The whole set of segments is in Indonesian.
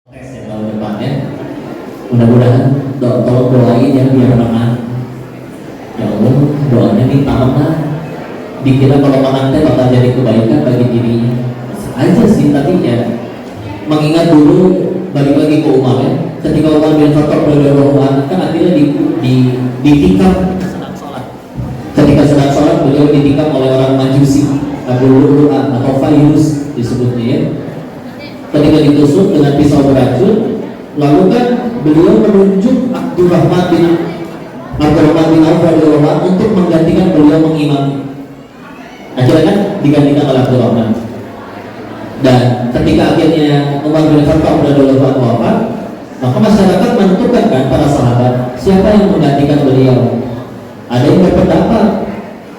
tes ya tahun depannya. Mudah-mudahan tolong doain ya biar menang. Ya Allah, doanya nih tamat. Dikira kalau menang teh bakal jadi kebaikan bagi dirinya. Bisa aja sih, tapi ya mengingat dulu balik lagi ke Umar ya. Ketika Umar bin Khattab radhiyallahu anhu kan akhirnya ditikam sedang sholat. Ketika sedang sholat beliau ditikam oleh orang Majusi, Abu Lu'lu'ah atau Fayrus disebutnya ya. Ketika ditusuk dengan pisau beracun, lalu kan beliau menunjuk Abdurrahman bin Auf radhiyallahu anhu untuk menggantikan beliau mengimami. Akhirnya kan digantikan oleh Abdurrahman. Dan ketika akhirnya Umar bin Khattab radhiyallahu anhu wafat, maka masyarakat menentukan kan para sahabat siapa yang menggantikan beliau. Ada yang berpendapat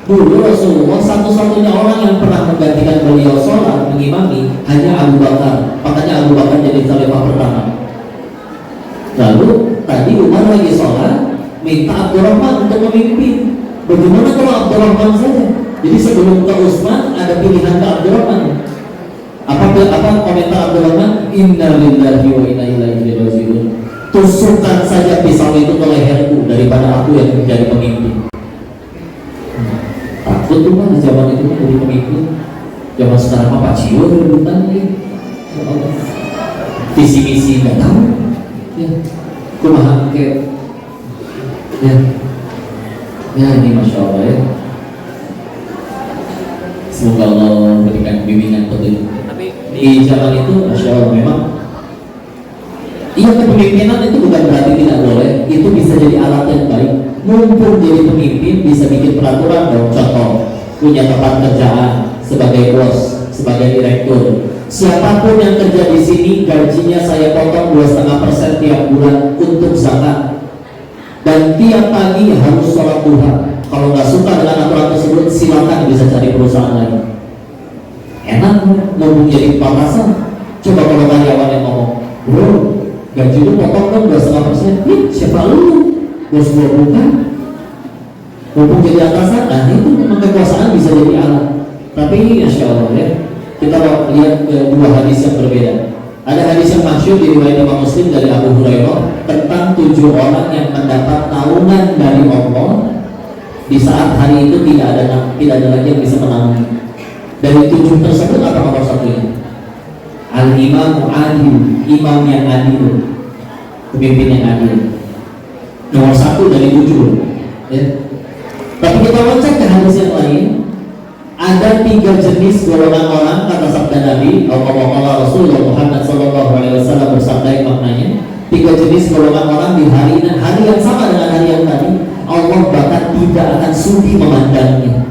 dulu Rasulullah satu-satunya orang yang pernah menggantikan beliau sholat mengimami hanya Abu Bakar. Makanya Abu Bakar jadi khalifah pertama. Lalu tadi Umar lagi sholat minta Abdurrahman untuk memimpin. Bagaimana kalau Abdurrahman saja? Jadi sebelum ke Utsman ada pilihan ke Abdurrahman. Apa komentar Abdurrahman? Inna lillahi wa inna ilaihi raji'un. Tusukkan saja pisau itu ke leherku daripada aku yang menjadi pemimpin. Takut tuh mah zaman itu mah jadi pemimpin. Zaman sekarang mah paciur rebutan nih. Visi misi nggak tahu. Ya, kumaha ke. Ya ini masya Allah ya. Semoga Allah berikan bimbingan petunjuk. Tapi di zaman itu masya Allah memang. Iya, kepemimpinan itu bukan berarti tidak boleh. Itu bisa jadi alat yang baik. Mumpung jadi pemimpin bisa bikin peraturan dong. Contoh, punya tempat kerjaan sebagai bos, sebagai direktur. Siapapun yang kerja di sini gajinya saya potong 2,5% tiap bulan untuk zakat. Dan tiap pagi harus sholat duha. Kalau nggak suka dengan aturan tersebut silakan bisa cari perusahaan lain. Enak, mumpung jadi pemanasan. Coba kalau karyawan yang ngomong, bro, gaji lu potong dong 2,5%. Siapa lu? Bos gua bukan. Mumpung jadi atasan, nah itu memang kekuasaan bisa jadi alat. Tapi insya Allah ya, kita lihat dua hadis yang berbeda. Ada hadis yang masyhur diriwayatkan Imam Muslim dari Abu Hurairah tentang 7 orang yang mendapat naungan dari Allah di saat hari itu tidak ada lagi yang bisa menaungi. Dari 7 tersebut apa nomor satunya? Al-Imam Adil, imam yang adil, pemimpin yang adil. Nomor 1 dari 7 ya. Tapi kita baca ke hadis yang lain, ada 3 jenis golongan orang kata sabda Nabi Allah Rasulullah Muhammad SAW bersabda yang maknanya 3 jenis golongan orang di hari yang sama dengan hari yang tadi Allah bahkan tidak akan sudi memandangnya.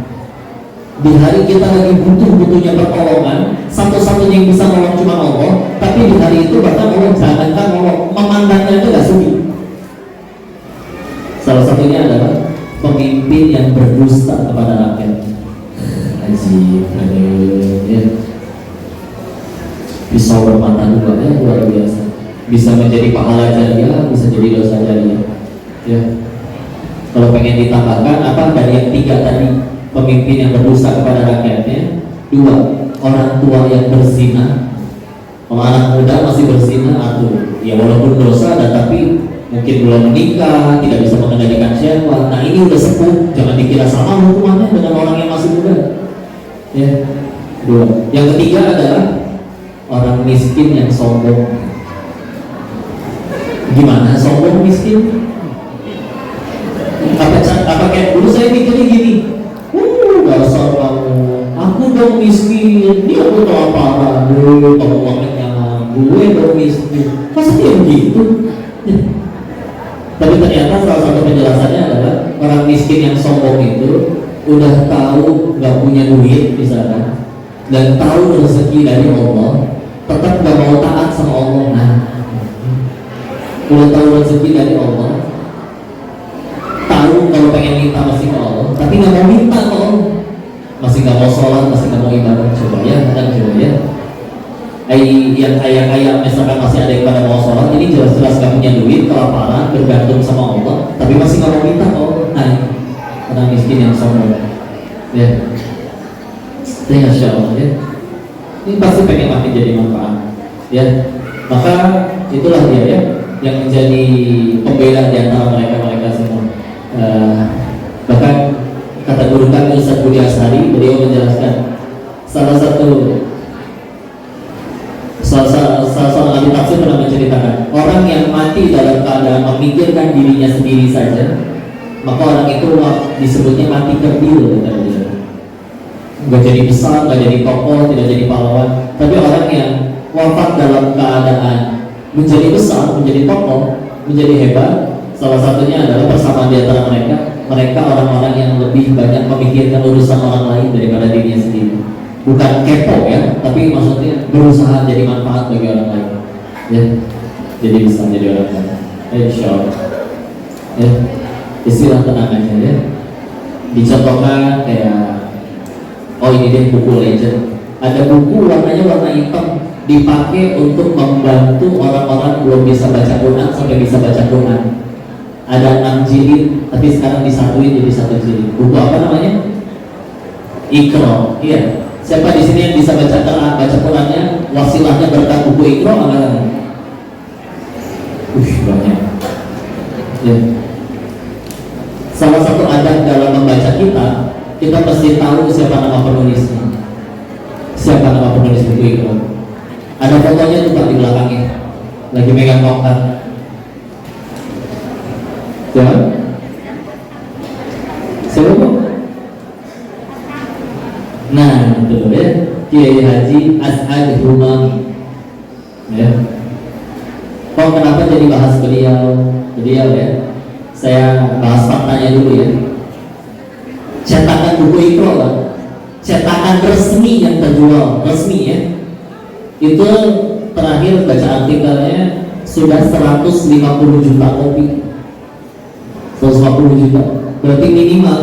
Di hari kita lagi butuhnya pertolongan, satu-satunya yang bisa nolong cuma Allah, tapi di hari itu bahkan Allah jangankan nolong, memandangnya itu gak sudi. Salah satunya adalah pemimpin yang berdusta kepada rakyat. Ajib, ya. Pisau bermata dua ya, luar biasa. Bisa menjadi pahala jariah, bisa jadi dosa jariah. Ya. Kalau pengen ditambahkan apa dari yang 3 tadi, pemimpin yang berdusta kepada rakyatnya. 2, orang tua yang berzina. Kalau anak muda masih berzina, atau ya walaupun dosa dan tapi mungkin belum menikah, tidak bisa mengendalikan syahwat. Nah ini udah sepuh, jangan dikira sama hukumannya dengan orang yang masih muda. Ya, 2. Yang ketiga adalah orang miskin yang sombong. Gimana sombong miskin? Apa kayak dulu saya mikirnya gini, dasar kamu, aku dong miskin, dia aku tau apa, gue tau uangnya, gue dong miskin, masa dia begitu? Tapi ternyata salah satu penjelasannya adalah orang miskin yang sombong itu udah tahu gak punya duit misalkan, dan tahu rezeki dari Allah, tetap gak mau taat sama Allah. Nah, udah tahu rezeki dari Allah, tahu kalau pengen minta masih ke Allah, tapi gak mau minta ke Allah, masih gak mau sholat, masih gak mau ibadah. Coba ya, coba ya. Yang kaya-kaya misalkan masih ada yang pada mau sholat, ini jelas-jelas gak punya duit, kelaparan, bergantung sama Allah, tapi masih gak mau minta ke Allah. Nah, orang miskin yang sombong. Ya, Masya Allah ya. Ini pasti pengen makin jadi manfaat. Ya, maka itulah dia ya yang menjadi pembeda di antara mereka semua. Bahkan kata guru kami Ustaz Budi Asari, beliau menjelaskan salah seorang ahli tafsir pernah menceritakan, orang yang mati dalam keadaan memikirkan dirinya sendiri saja, maka orang itu disebutnya mati kerdil, kata dia. Nggak jadi besar, nggak jadi tokoh, tidak jadi pahlawan. Tapi orang yang wafat dalam keadaan menjadi besar, menjadi tokoh, menjadi hebat, salah satunya adalah persamaan di antara mereka orang-orang yang lebih banyak memikirkan urusan orang lain daripada dirinya sendiri. Bukan kepo ya, tapi maksudnya berusaha jadi manfaat bagi orang lain. Ya, jadi bisa jadi orang lain. Insya Allah. Ya, istilah tenang aja ya. Dicontohkan kayak, oh ini dia buku legend. Ada buku warnanya warna hitam, dipakai untuk membantu orang-orang belum bisa baca Quran sampai bisa baca Quran. Ada 6 jilid, tapi sekarang disatuin jadi 1 jilid. Buku apa namanya? Iqra. Iya. Siapa di sini yang bisa baca Quran, baca Qurannya, wasilahnya berkat buku Iqra? Banyak. Ya. Salah satu adab dalam membaca kita pasti tahu siapa nama penulisnya. Siapa nama penulis buku Iqra? Ada fotonya tuh Pak di belakangnya, lagi megang tongkat. Siapa? Siapa Pak? Nah, betul ya, Kiai Haji As'ad Humami. Ya. Kok kenapa jadi bahas beliau ya? Saya bahas faktanya dulu ya. Cetakan buku Iqra, Pak, cetakan resmi yang terjual, resmi ya. Itu terakhir baca artikelnya sudah 150 juta kopi. 150 juta. Berarti minimal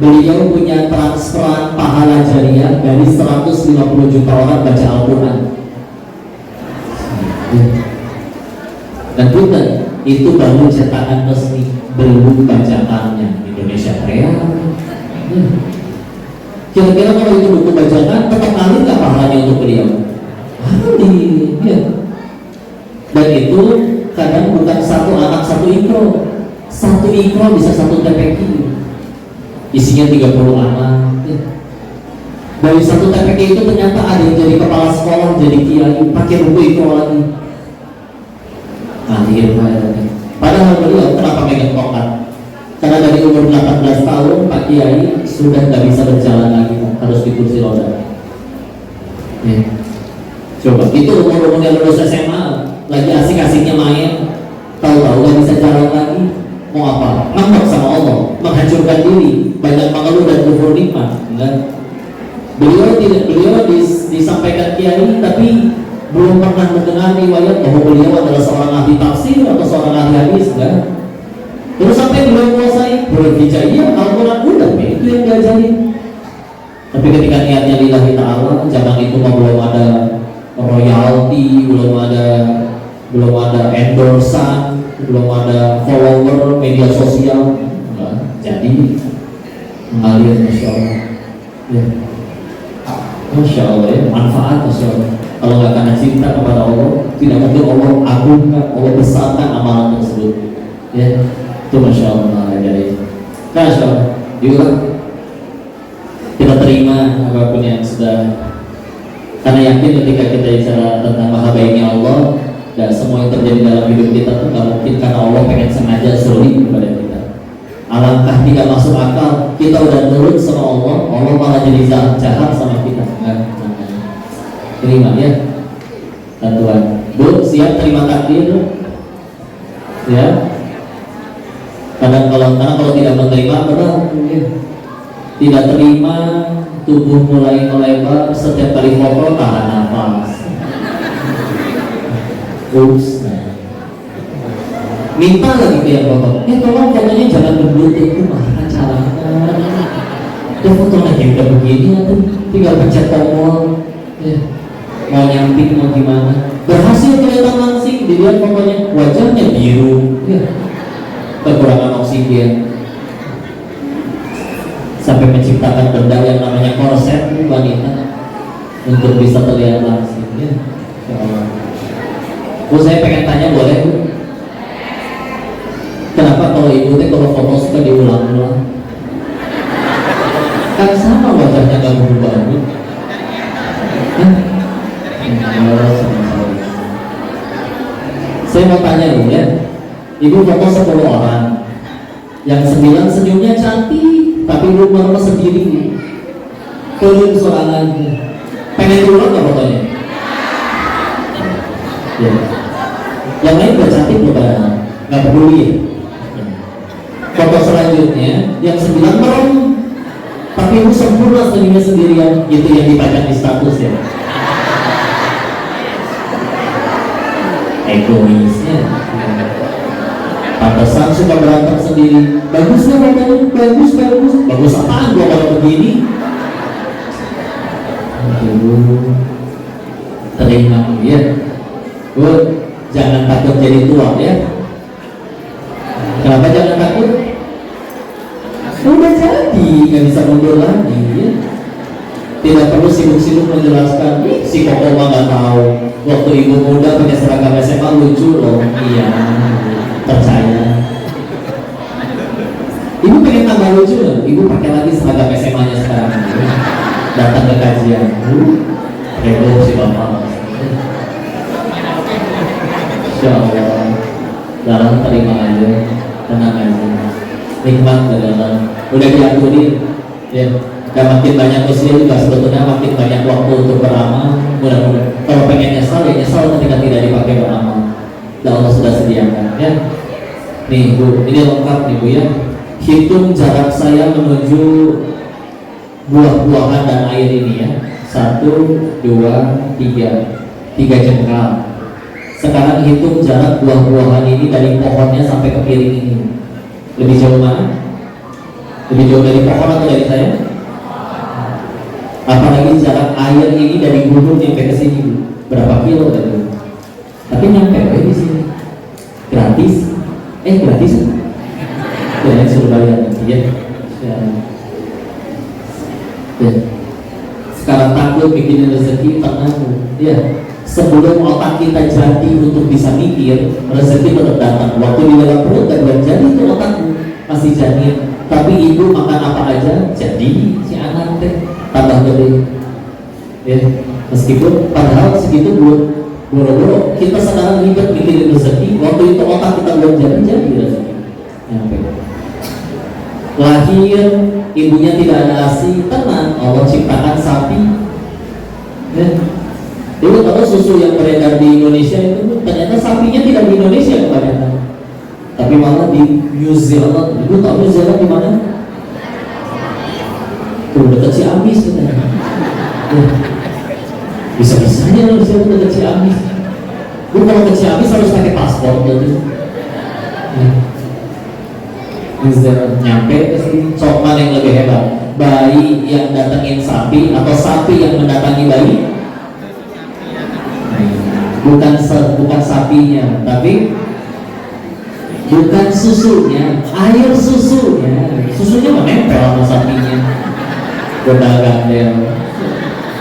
beliau punya transferan pahala jariah dari 150 juta orang baca Al-Quran. Dan bukan, itu baru cetakan resmi, belum bacaannya Indonesia Real. Kira-kira kalau itu buku bacaan, tetap ngalir nggak pahalanya untuk beliau? Ya. Dan itu kadang bukan satu anak satu Iqra. Satu Iqra bisa 1 TPQ. Isinya 30 anak ya. Dari 1 TPQ itu ternyata ada yang jadi kepala sekolah, jadi kiai, pakai buku Iqra lagi. Padahal beliau kenapa megang tongkat? Karena dari umur 18 tahun Pak Kiai sudah nggak bisa berjalan lagi, harus di kursi roda ya. Coba, itu umur yang lulus SMA, lagi asik-asiknya main, tahu-tahu nggak bisa jalan lagi. Mau apa? Ngambek sama Allah, menghancurkan diri, banyak mengeluh dan kufur nikmat. Enggak. Beliau disampaikan kiai, tapi belum pernah mendengar riwayat bahwa beliau adalah seorang ahli tafsir atau seorang ahli hadis. Enggak. Terus sampai beliau menguasai berhijaiyah Al-Quran udah, itu yang diajarin. Tapi ketika niatnya lillahi ta'ala, zaman itu belum ada royalti, belum ada endorsan, belum ada follower media sosial, jadi mengalir, Masya Allah ya. Masya Allah ya, manfaat Masya Allah. Kalau nggak karena cinta kepada Allah, tidak mungkin Allah agungkan, Allah besarkan amalan tersebut ya. Itu Masya Allah jadi. Nah Masya Allah juga kita terima apapun yang sudah, karena yakin ketika kita bicara tentang mahabaini Allah, dan semua yang terjadi dalam hidup kita tuh gak mungkin karena Allah pengen sengaja sulit kepada kita. Alangkah tidak masuk akal, kita udah nurut sama Allah, Allah malah jadi jahat sama kita. Terima ya Tuhan. Bu, siap terima takdir ya. Karena kalau tidak menerima berat ya. Tidak terima, tubuh mulai melebar, setiap kali foto tahan nafas. Minta lagi ke yang foto, tolong fotonya jangan berlutut, gimana caranya? Itu fotonya udah begini, tinggal pencet tombol ya. Mau nyamping mau gimana, berhasil kelihatan langsing, dilihat fotonya wajahnya biru ya. Kekurangan oksigen sampai menciptakan benda yang namanya korset wanita untuk bisa terlihat langsing ya. Bu, saya pengen tanya, boleh Bu? Kenapa kalau ibu teh kalau foto suka diulang-ulang? Kan sama wajahnya gak berubah Bu. Saya mau tanya Bu ya, ibu foto 10 orang, yang 9 senyumnya cantik, tapi ibu merasa sendiri, turun sorangan. Pengen diulang gak fotonya? Ya. Yang lain gak cantik bukan, gak peduli. Foto selanjutnya yang 9 merem, tapi ibu sempurna senyumnya sendirian, itu yang dipajang di status ya. Egoisnya. Pantesan suka berantem sendiri. Bagus ya fotonya, bagus apaan gua kalau begini? Aduh, terima ya. Bu, jangan takut jadi tua ya. Kenapa jangan takut? Udah jadi, nggak bisa mundur lagi ya. Tidak perlu sibuk-sibuk menjelaskan. Si Koko mah nggak tahu. Waktu ibu muda pakai seragam SMA lucu loh. Iya, percaya. Ibu pengen tambah lucu loh. Ibu pakai lagi seragam SMA-nya sekarang. Datang ke kajian. Heboh si bapak. Insya Allah. Dalam terima aja, tenang aja, nikmat dalam. Udah diaturin, ya. Dan makin banyak usia juga sebetulnya makin banyak waktu untuk beramal. Mudah-mudahan. Kalau pengen nyesal ya nyesal ketika tidak dipakai beramal. Dan Allah sudah sediakan, ya. Nih Bu, ini lengkap nih Bu ya. Hitung jarak saya menuju buah-buahan dan air ini ya. 1, 2, 3 jengkal. Sekarang hitung jarak buah-buahan ini dari pohonnya sampai ke piring ini. Lebih jauh mana? Lebih jauh dari pohon atau dari saya? Apalagi jarak air ini dari gunung sampai ke sini, berapa kilo tadi? Tapi nyampe di sini. Gratis? Gratis? Jangan suruh bayar nanti ya. Sekarang takut bikin rezeki, tenang ya. Sebelum otak kita jadi untuk bisa mikir, rezeki tetap datang. Waktu di dalam perut gak belum jadi itu otakmu, masih janin. Tapi ibu makan apa aja, jadi si anak teh tambah gede. Ya, meskipun padahal segitu belum boro-boro. Kita sekarang ribet mikirin rezeki, waktu itu otak kita belum jadi rezeki. Nyampe. Lahir, ibunya tidak ada ASI, tenang. Allah ciptakan sapi. Ya. Dulu tahu susu yang beredar di Indonesia itu ternyata sapinya tidak di Indonesia kebanyakan, tapi malah di New Zealand. Ibu tahu New Zealand di mana? Tuh dekat Ciamis katanya. Bisa-bisanya loh di sana dekat Ciamis. Bu, kalau ke Ciamis harus pakai paspor gitu. New Zealand nyampe ke sini. Sok mana yang lebih hebat? Bayi yang datangin sapi atau sapi yang mendatangi bayi? Bukan sapinya, tapi bukan susunya, air susunya. Susunya menempel sama sapinya. Gandel,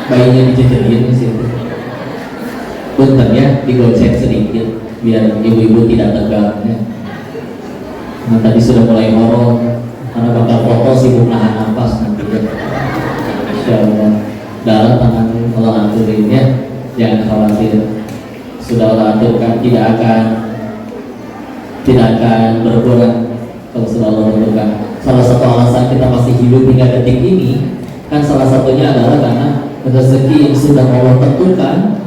bayinya dijejerin di situ. Punten ya, digocek sedikit biar ibu-ibu tidak tegang. Ya. Nah, tadi sudah mulai ngorong karena bakal foto sibuk nahan nafas nanti ya. Insya Allah. Dalam tangan Allah aturin ya, jangan khawatir. Sudah Allah aturkan, tidak akan berkurang kalau sudah Allah aturkan. Salah satu alasan kita masih hidup hingga detik ini kan salah satunya adalah karena rezeki yang sudah Allah tentukan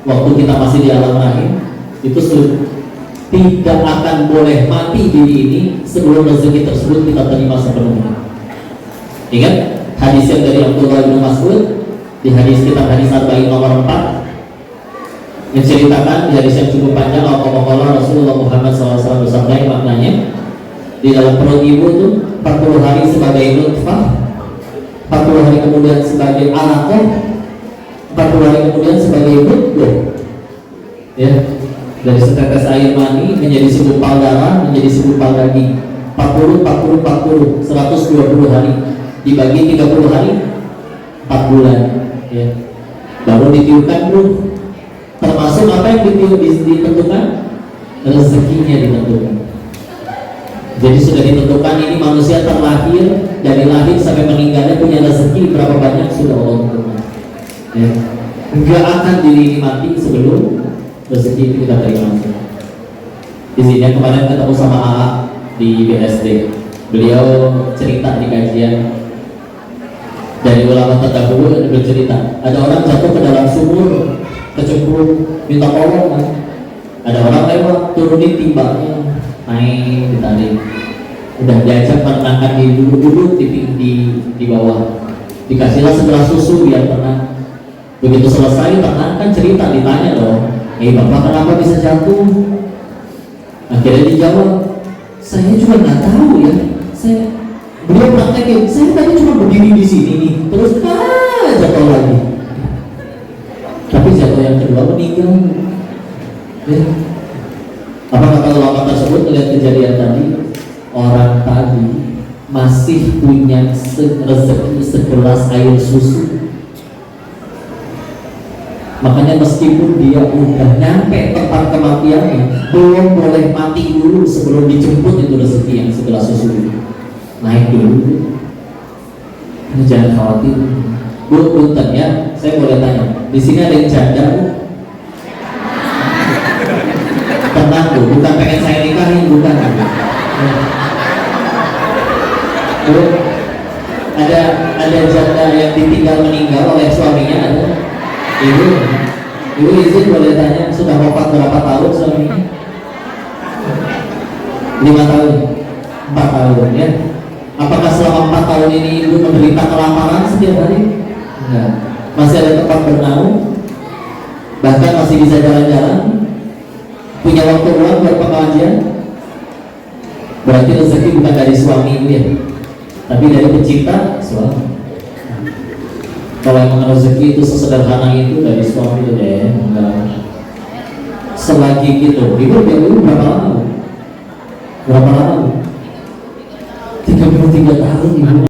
waktu kita masih di alam rahim itu tidak akan boleh mati diri ini sebelum rezeki tersebut kita terima sepenuhnya. Ingat hadis yang dari Abdullah bin Mas'ud di kitab hadis Arba'in nomor 4 yang ceritakan di hadis yang cukup panjang. Al-Qamaqala Rasulullah Muhammad SAW bersabda yang maknanya di dalam perut ibu itu 40 hari sebagai nutfah, 40 hari kemudian sebagai alaqah, 40 hari kemudian sebagai mudghah ya, dari setetes air mani menjadi segumpal darah menjadi segumpal daging. 40 120 hari dibagi 30 hari 4 bulan ya, baru ditiupkan ruh. Termasuk apa yang yang ditentukan? Rezekinya ditentukan. Jadi sudah ditentukan ini manusia terlahir, dari lahir sampai meninggalnya punya rezeki berapa banyak sudah Allah tentukan. Ya. Enggak akan dinikmati sebelum rezeki itu kita terima. Di sini kemarin ketemu sama AA di BSD. Beliau cerita di kajian dari ulama terdahulu, bercerita ada orang jatuh ke dalam sumur, kecemplung, minta tolong kan. Ada orang lewat, turunin timbanya, naik, ditarik. Udah diajak menenangkan diri dulu di bawah. Dikasihlah segelas susu biar tenang. Begitu selesai tenangkan cerita, ditanya dong, bapak kenapa bisa jatuh? Akhirnya dijawab, saya juga nggak tahu ya. Beliau praktekin, saya tadi cuma berdiri di sini nih, terus jatuh lagi. Tapi jatuh yang kedua meninggal. Ya. Apa kata ulama tersebut melihat kejadian tadi? Orang tadi masih punya rezeki segelas air susu. Makanya meskipun dia udah nyampe tempat kematiannya, belum boleh mati dulu sebelum dijemput itu rezeki yang segelas susu. Naik dulu. Jangan khawatir. Bu, punten ya, saya boleh tanya. Di sini ada yang janda, Bu? Tenang, Bu, bukan pengen saya nikahin, bukan. Bu, ada janda yang ditinggal meninggal oleh suaminya, ada? Ibu izin boleh tanya, sudah wafat berapa tahun suaminya? 5 tahun, 4 tahun ya. Apakah selama 4 tahun ini ibu menderita kelaparan setiap hari? Enggak. Masih ada tempat bernaung, bahkan masih bisa jalan-jalan, punya waktu luang buat pengajian. Berarti rezeki bukan dari suami ibu ya, tapi dari pencipta suami. Kalau emang rezeki itu sesederhana itu dari suami itu deh, enggak. Selagi gitu, ibu berapa lama? Berapa lama? 33 tahun ibu.